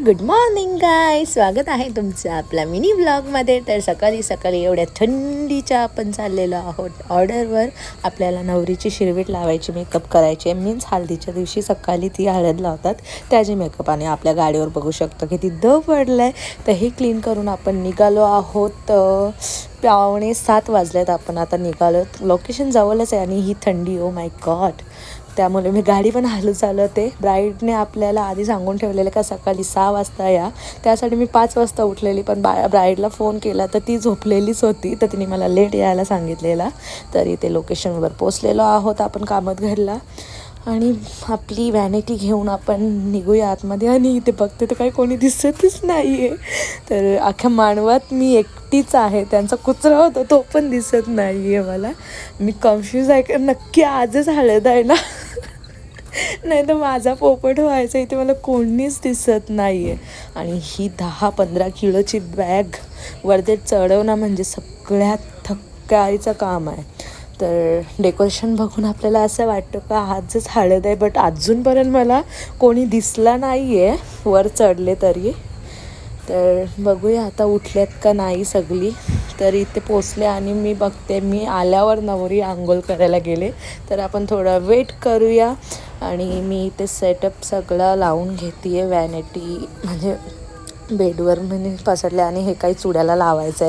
Good morning गाय, स्वागत आहे तुमचं आपल्या मिनी ब्लॉगमध्ये. तर सकाळी सकाळी एवढ्या थंडीच्या आपण चाललेलो आहोत ऑर्डरवर. आपल्याला नवरीची शिरवीट लावायची, मेकअप करायचे. मीन्स हळदीच्या दिवशी सकाळी ती हळद लावतात त्याचे मेकअप. आणि आपल्या गाडीवर बघू शकतो किती दव पडलं आहे. तर हे क्लीन करून आपण निघालो आहोत. 6:45 वाजल्यात. आपण आता निघालो. लोकेशन जवळच आहे आणि ही थंडी, ओ माय गॉड. त्यामुळे मी गाडी पण हलू चालवते. ब्राईडने आपल्याला आधी सांगून ठेवलेलं का सकाळी 6 वाजता या. त्यासाठी मी 5 वाजता उठलेली, पण ब्राईडला फोन केला तर ती झोपलेलीच होती. तर तिने मला लेट यायला सांगितलेला. तर इथे लोकेशनवर पोचलेलो आहोत आपण कामतघरला. आणि आपली व्हॅनिटी घेऊन आपण निघूया आतमध्ये. आणि इथे बघते तर काही कोणी दिसतच नाही आहे. तर अख्ख्या मानवात मी एकटीच आहे. त्यांचा कुत्रा होता तो पण दिसत नाही आहे मला. मी कन्फ्यूज आहे का नक्की आजच हळद आहे ना, नाही तर माझा पोपट व्हायचा. इथे मला कोणीच दिसत नाही आहे. आणि ही 10-15 किलोची बॅग वरती चढवणं म्हणजे सगळ्यात थकायचं काम आहे. तर डेकोरेशन बघून आपल्याला असं वाटतं का आजच हळद आहे, बट अजूनपर्यंत मला कोणी दिसला नाही आहे वर चढले तरी. तर बघूया आता उठल्यात का नाही सगळी. तर इथे पोचले आणि मी बघते, मी आल्यावर नवरी आंघोळ करायला गेले. तर आपण थोडा वेट करूया. आणि मी इथे सेटअप सगळं लावून घेते आहे. व्हॅनिटी म्हणजे बेडवर म्हणजे पसरले आणि हे काही चुड्याला लावायचं आहे.